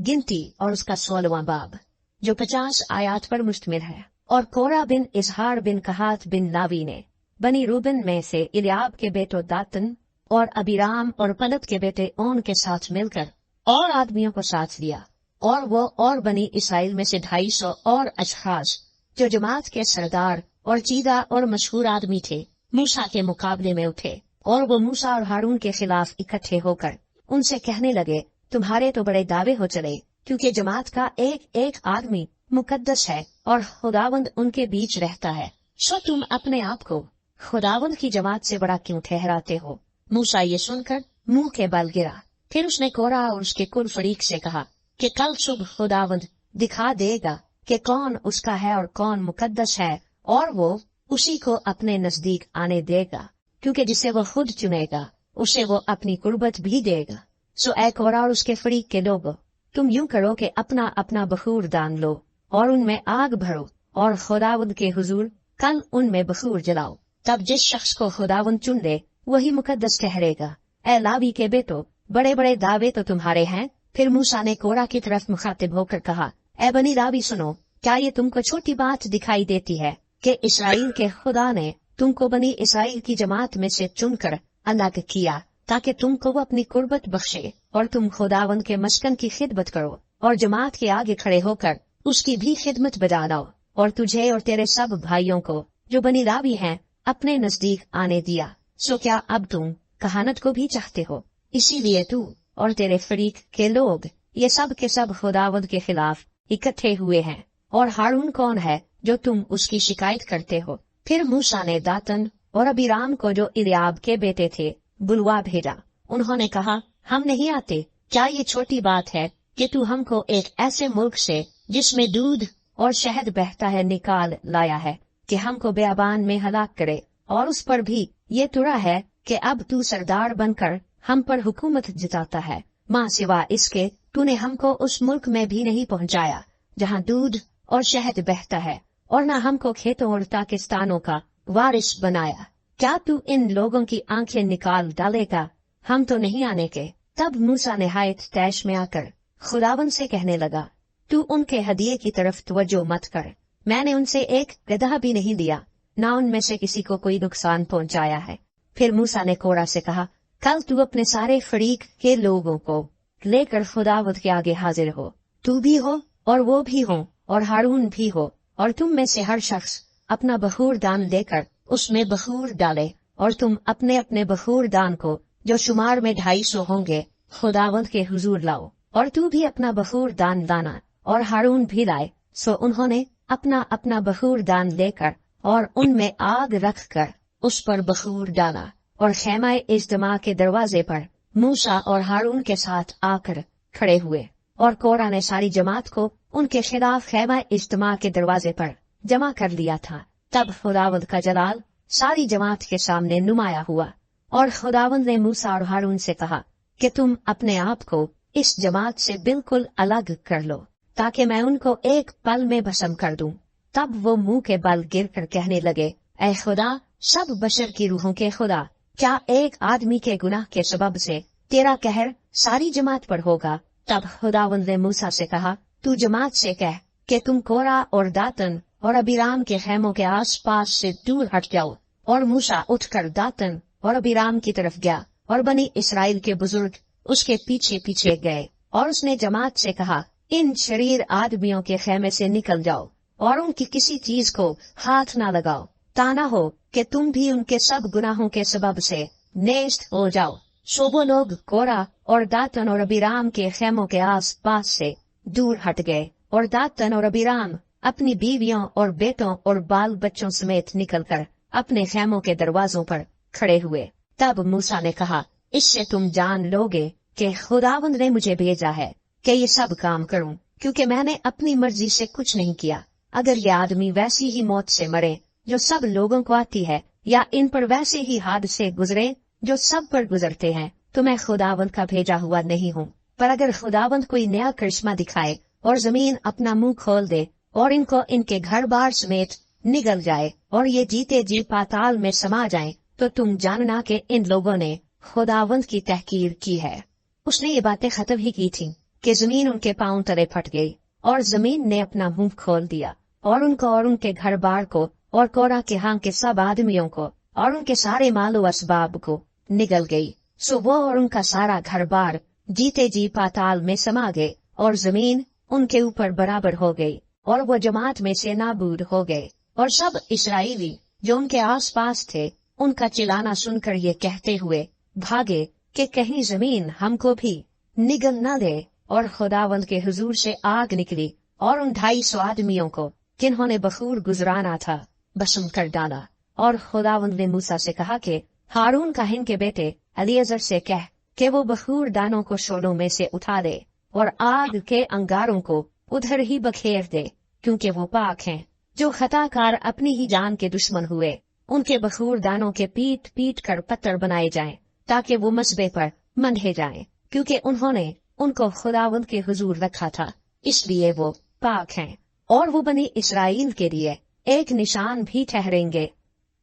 गिनती और उसका 16वां बाब, जो 50 आयात पर मुश्तमिल है। और कोरा बिन इजहार बिन कहात बिन लावी ने बनी रूबन में से इलियाब के बेटों दातन और अबीराम और पलत के बेटे ओन के साथ मिलकर और आदमियों को साथ दिया, और वो और बनी इसराइल में से 250 और अशखास जो जमात के सरदार और चीदा और मशहूर आदमी थे मूसा के मुकाबले में उठे। और वो मूसा और हारून के खिलाफ इकट्ठे होकर उनसे कहने लगे, तुम्हारे तो बड़े दावे हो चले, क्योंकि जमात का एक एक आदमी मुकद्दस है और खुदावंद उनके बीच रहता है। सो तुम अपने आप को खुदावंद की जमात से बड़ा क्यों ठहराते हो? मूसा ये सुनकर मुंह के बल गिरा। फिर उसने कोरा और उसके कुल फरीक से कहा कि कल सुबह खुदावंद दिखा देगा कि कौन उसका है और कौन मुकद्दस है, और वो उसी को अपने नजदीक आने देगा, क्योंकि जिसे वो खुद चुनेगा उसे वो अपनी कुर्बत भी देगा। सो ऐ कोरा और उसके फरीक के लोगों, तुम यूं करो कि अपना अपना बखूर दान लो और उनमें आग भरो और खुदावंद के हुजूर कल उनमें बखूर जलाओ। तब जिस शख्स को खुदावंद चुन ले वही मुकद्दस ठहरेगा। ऐ लावी के बेटो, बड़े बड़े दावे तो तुम्हारे हैं। फिर मूसा ने कोरा की तरफ मुखातिब होकर कहा, ऐ बनी लावी सुनो, क्या ये तुमको छोटी बात दिखाई देती है कि इसराइल के खुदा ने तुमको बनी इसराइल की जमात में से चुनकर अलग किया ताकि तुमको वो अपनी कुर्बत बख्शे और तुम खुदावंद के मस्कन की खिदमत करो और जमात के आगे खड़े होकर उसकी भी खिदमत बजा लाओ। और तुझे और तेरे सब भाइयों को जो बनी लावी हैं अपने नजदीक आने दिया। सो क्या अब तुम कहानत को भी चाहते हो? इसीलिए तू और तेरे फरीक के लोग ये सब के सब खुदावंद के खिलाफ इकट्ठे हुए हैं। और हारून कौन है जो तुम उसकी शिकायत करते हो? फिर मूसा ने दातन और अबीराम को जो इलियाब के बेटे थे बुलवा भेजा। उन्होंने कहा, हम नहीं आते। क्या ये छोटी बात है कि तू हमको एक ऐसे मुल्क से जिसमें दूध और शहद बहता है निकाल लाया है कि हमको बेअबान में हलाक करे? और उस पर भी ये तुरा है कि अब तू सरदार बनकर हम पर हुकूमत जताता है। माँ सिवा इसके तूने हमको उस मुल्क में भी नहीं पहुँचाया जहाँ दूध और शहद बहता है, और न हमको खेतों और ताकिस्तानों का वारिस बनाया। क्या तू इन लोगों की आंखें निकाल डालेगा? हम तो नहीं आने के। तब मूसा निहायत तैश में आकर खुदावंद से कहने लगा, तू उनके हदिये की तरफ तवज्जो मत कर। मैंने उनसे एक गधा भी नहीं लिया, न उनमें से किसी को कोई नुकसान पहुंचाया है। फिर मूसा ने कोरा से कहा, कल तू अपने सारे फरीक के लोगों को लेकर खुदावंद के आगे हाजिर हो। तू भी हो और वो भी हो और हारून भी हो, और तुम में से हर शख्स अपना बखूर दान देकर उसमें बखूर डाले। और तुम अपने अपने बखूर दान को जो शुमार में 250 होंगे खुदावंद के हुजूर लाओ। और तू भी अपना बखूर दान लाना और हारून भी लाए। सो उन्होंने अपना अपना बखूर दान लेकर और उनमें आग रख कर उस पर बखूर डाला और खैमा इज्तिमा के दरवाजे पर मूसा और हारून के साथ आकर खड़े हुए। और कोरा ने सारी जमात को उनके खिलाफ खैमा इज्तिमा के दरवाजे पर जमा कर लिया था। तब खुदावंद का जलाल सारी जमात के सामने नुमाया हुआ। और खुदावंद ने मूसा और हारून से कहा कि तुम अपने आप को इस जमात से बिल्कुल अलग कर लो ताकि मैं उनको एक पल में भस्म कर दूं। तब वो मुंह के बल गिर कर कहने लगे, ऐ खुदा, सब बशर की रूहों के खुदा, क्या एक आदमी के गुनाह के सबब से तेरा कहर सारी जमात पर होगा? तब खुदावंद ने मूसा से कहा, तू जमात से कह कि तुम कोरा और दातन और अबीराम के खैमों के आस पास से दूर हट जाओ। और मूसा उठकर दातन और अबीराम की तरफ गया और बनी इसराइल के बुजुर्ग उसके पीछे पीछे गए। और उसने जमात से कहा, इन शरीर आदमियों के खेमे से निकल जाओ और उनकी किसी चीज को हाथ ना लगाओ, ताना हो कि तुम भी उनके सब गुनाहों के सबब से नेस्त हो जाओ। सो वो लोग कोरा और दातन और अबीराम के खेमों के आस पास से दूर हट गए। और दातन और अबीराम अपनी बीवियों और बेटों और बाल बच्चों समेत निकलकर अपने खेमों के दरवाजों पर खड़े हुए। तब मूसा ने कहा, इससे तुम जान लोगे कि खुदावंद ने मुझे भेजा है कि ये सब काम करूं, क्योंकि मैंने अपनी मर्जी से कुछ नहीं किया। अगर ये आदमी वैसी ही मौत से मरे जो सब लोगों को आती है, या इन पर वैसे ही हादसे गुजरे जो सब पर गुजरते हैं, तो मैं खुदावंद का भेजा हुआ नहीं हूँ। पर अगर खुदावंद कोई नया करिश्मा दिखाए और जमीन अपना मुंह खोल दे और इनको इनके घर बार समेत निगल जाए और ये जीते जी पाताल में समा जाएं, तो तुम जानना कि इन लोगों ने खुदावंद की तहकीर की है। उसने ये बातें खत्म ही की थी कि जमीन उनके पांव तले फट गई और जमीन ने अपना मुंह खोल दिया और उनको और उनके घर बार को और कोरा के यहाँ के सब आदमियों को और उनके सारे मालो असबाब को निगल गई। सो वो और उनका सारा घर बार जीते जी पाताल में समा गए और जमीन उनके ऊपर बराबर हो गई और वो जमात में से नाबूद हो गए। और सब इस्राएली जो उनके आसपास थे उनका चिल्लाना सुनकर ये कहते हुए भागे कि कहीं जमीन हमको भी निगल न दे। और खुदावंद के हुजूर से आग निकली और उन 250 आदमियों को जिन्होंने बखूर गुजराना था भस्म कर डाला। और खुदावंद ने मूसा से कहा कि हारून काहिन के बेटे एलिएजर से कह कि वो बखूर दानों को शोलों में से उठा दे और आग के अंगारों को उधर ही बखेर दे, क्योंकि वो पाक हैं। जो खताकार अपनी ही जान के दुश्मन हुए उनके बखूर दानों के पीट पीट कर पत्थर बनाए जाएं, ताकि वो मसबे पर मंढे जाएं, क्योंकि उन्होंने उनको खुदावंद के हुजूर रखा था, इसलिए वो पाक हैं। और वो बनी इस्राएल के लिए एक निशान भी ठहरेंगे।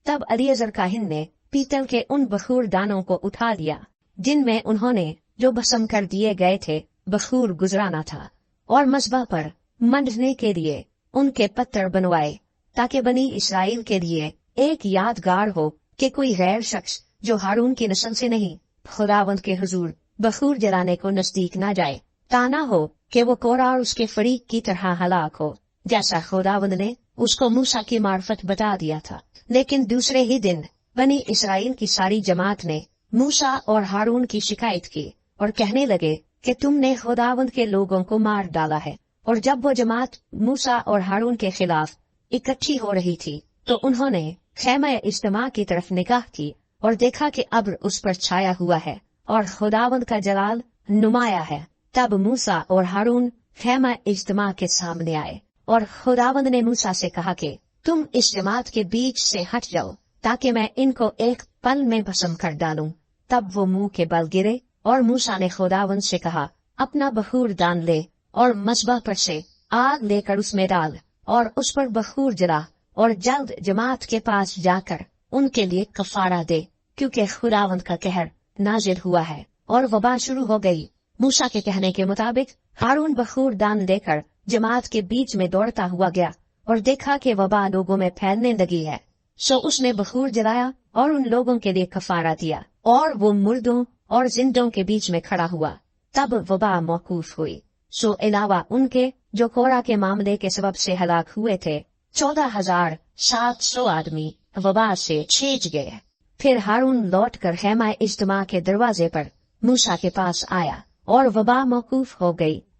तब एलिएजर काहिन ने पीतल के उन बखूर दानों को उठा लिया जिनमें उन्होंने जो भस्म कर दिए गए थे बखूर गुजराना था, और मसबा पर मंडने के लिए उनके पत्थर बनवाए, ताकि बनी इस्राएल के लिए एक यादगार हो कि कोई गैर शख्स जो हारून की नस्ल से नहीं खुदावंद के हुजूर बखूर जलाने को नजदीक न जाए, ताना हो कि वो कोरा और उसके फरीक की तरह हलाक हो, जैसा खुदावंद ने उसको मूसा की मार्फत बता दिया था। लेकिन दूसरे ही दिन बनी इस्राएल की सारी जमात ने मूसा और हारून की शिकायत की और कहने लगे कि तुमने खुदावंद के लोगों को मार डाला है। और जब वो जमात मूसा और हारून के खिलाफ इकट्ठी हो रही थी तो उन्होंने खैमा इज्तिमा की तरफ निगाह की और देखा कि अब्र उस पर छाया हुआ है और खुदावंद का जलाल नुमाया है। तब मूसा और हारून खैमा इज्तिमा के सामने आए और खुदावंद ने मूसा से कहा कि तुम इस जमात के बीच से हट जाओ, ताकि मैं इनको एक पल में भस्म कर डालूं। तब वो मुंह के बल गिरे और मूसा ने खुदावंद से कहा, अपना बखूर दान ले और मसबा पर से आग लेकर उसमें डाल और उस पर बखूर जला और जल्द जमात के पास जाकर उनके लिए कफारा दे, क्योंकि खुदावंद का कहर नाजिल हुआ है और वबा शुरू हो गई। मूसा के कहने के मुताबिक हारून बखूर दान लेकर जमात के बीच में दौड़ता हुआ गया और देखा कि वबा लोगों में फैलने लगी है। सो उसने बखूर जलाया और उन लोगों के लिए कफारा दिया और वो मुर्दों और जिंदों के बीच में खड़ा हुआ। तब वबा मौकूफ हुई। सो अलावा उनके जो कोरा के मामले के सबब से हलाक हुए थे 14,700 आदमी वबा से छींच गए। फिर हारून लौटकर खैमा इज्तिमा के दरवाजे पर मूसा के पास आया और वबा मौकूफ हो गई